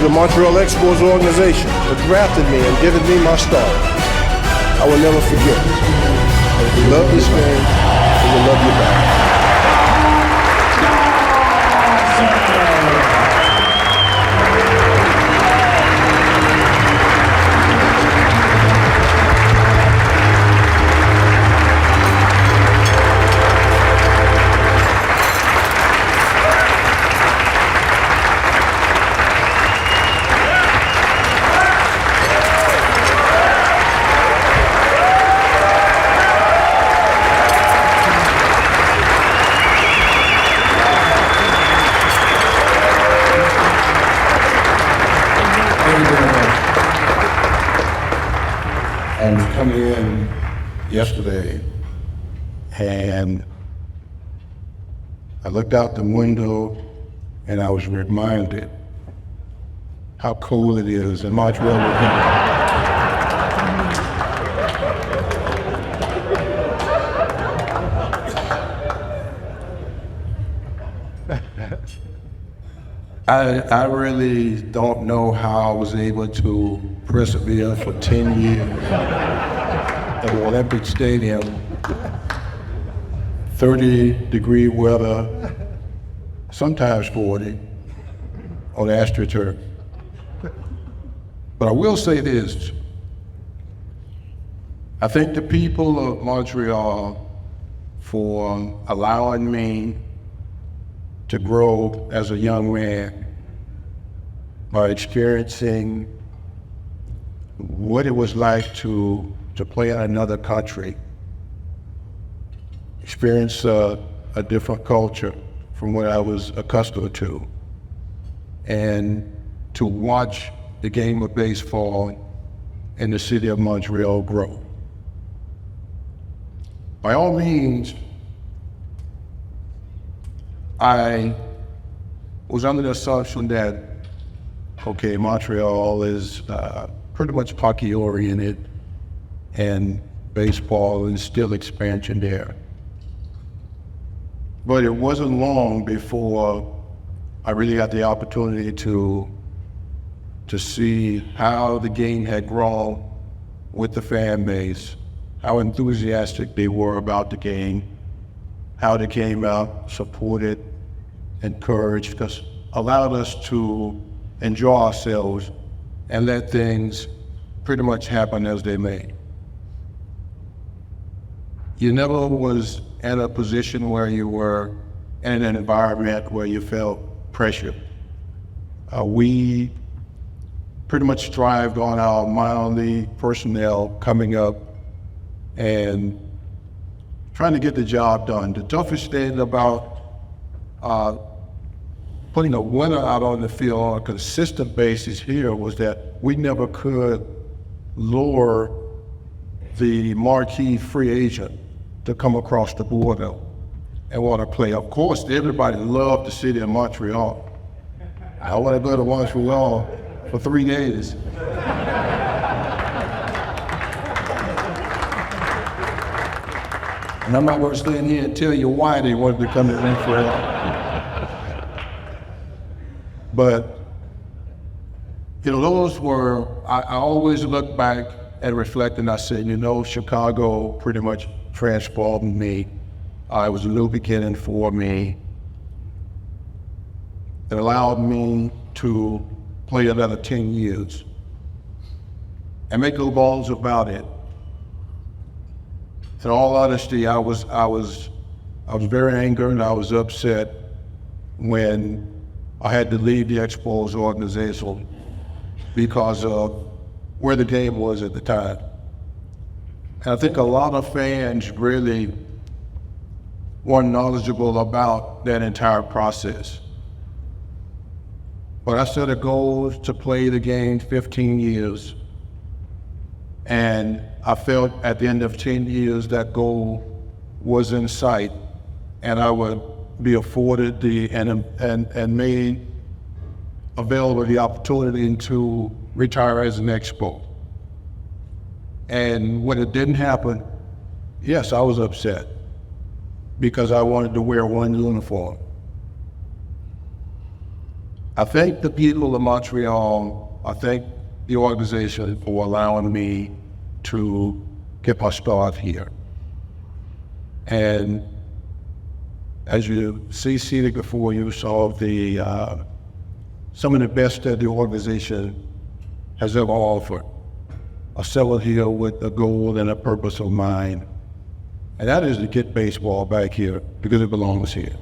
the Montreal Expos organization for drafting me and giving me my start. I will never forget it. And if you love this game, we will love you back. I was coming in yesterday and I looked out the window and I was reminded how cold it is in Montreal. I really don't know how I was able to persevere for 10 years at an Olympic Stadium, 30-degree weather, sometimes 40, on AstroTurf. But I will say this, I thank the people of Montreal for allowing me to grow as a young man by experiencing what it was like to play in another country, experience a different culture from what I was accustomed to, and to watch the game of baseball in the city of Montreal grow. By all means, I was under the assumption that, okay, Montreal is pretty much hockey-oriented, and baseball is still expansion there. But it wasn't long before I really had the opportunity to see how the game had grown with the fan base, how enthusiastic they were about the game, how they came out, supported, encouraged, because allowed us to enjoy ourselves and let things pretty much happen as they may. You never was in a position where you were in an environment where you felt pressure. We pretty much thrived on our minor league personnel coming up and trying to get the job done. The toughest thing about putting a winner out on the field on a consistent basis here was that we never could lure the marquee free agent to come across the border and want to play. Of course, everybody loved the city of Montreal. I want to go to Montreal for 3 days. And I'm not going to stand here and tell you why they wanted to come to Montreal. But, you know, those were, I always look back and reflect and I said, you know, Chicago pretty much transformed me. It was a new beginning for me. It allowed me to play another 10 years and make no bones about it. In all honesty, I was very angry and I was upset when I had to leave the Expos organization because of where the game was at the time. And I think a lot of fans really weren't knowledgeable about that entire process. But I set a goal to play the game 15 years. And I felt at the end of 10 years that goal was in sight and I would be afforded and made available the opportunity to retire as an Expo. And when it didn't happen, yes, I was upset because I wanted to wear one uniform. I thank the people of Montreal. I thank the organization for allowing me to get my start here. And as you see seated before you, saw the some of the best that the organization has ever offered. I settled here with a goal and a purpose of mine, and that is to get baseball back here because it belongs here.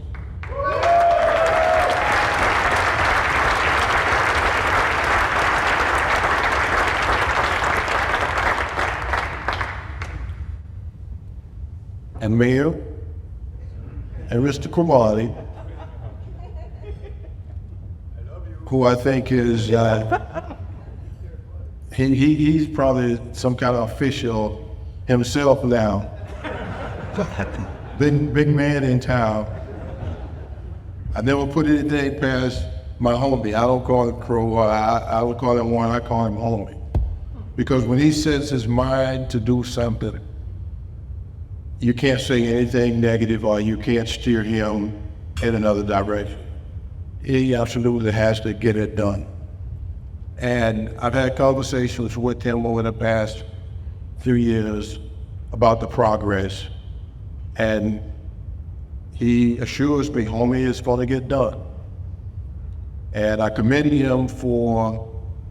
And Mayor and Mr. Cromartie, who I think is, he's probably some kind of official himself now. Big man in town. I never put anything past my homie. I don't call him Crow, I don't call him one, I call him homie. Because when he sets his mind to do something, you can't say anything negative or you can't steer him in another direction. He absolutely has to get it done. And I've had conversations with him over the past few years about the progress. And he assures me, homie, it's going to get done. And I commend him for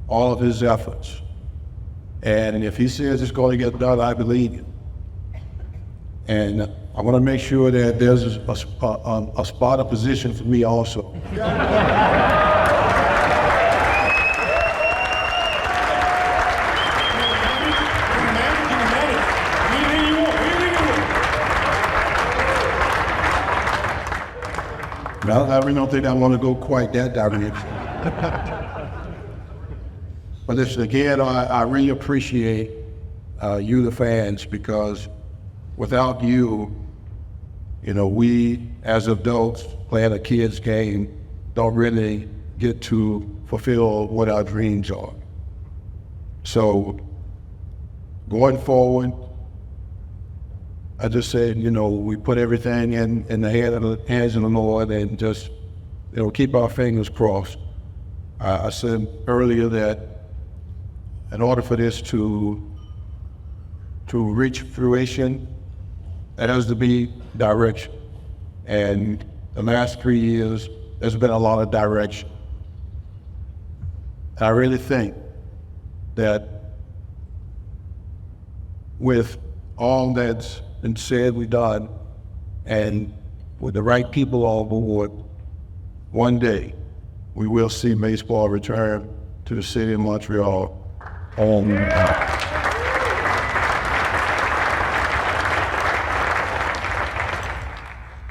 all of his efforts. And if he says it's going to get done, I believe him. And I want to make sure that there's a spot of position for me also. Well, I really don't think I want to go quite that direction. But listen, again, I really appreciate you, the fans, because without you, we as adults playing a kid's game don't really get to fulfill what our dreams are. So going forward, I just said, we put everything in the hands of the Lord and just, keep our fingers crossed. I said earlier that in order for this to reach fruition, there has to be direction. And the last 3 years, there's been a lot of direction. And I really think that with all that's been said, we've done, and with the right people on board, one day we will see baseball return to the city of Montreal.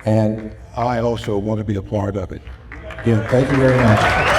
And I also want to be a part of it. Again, thank you very much.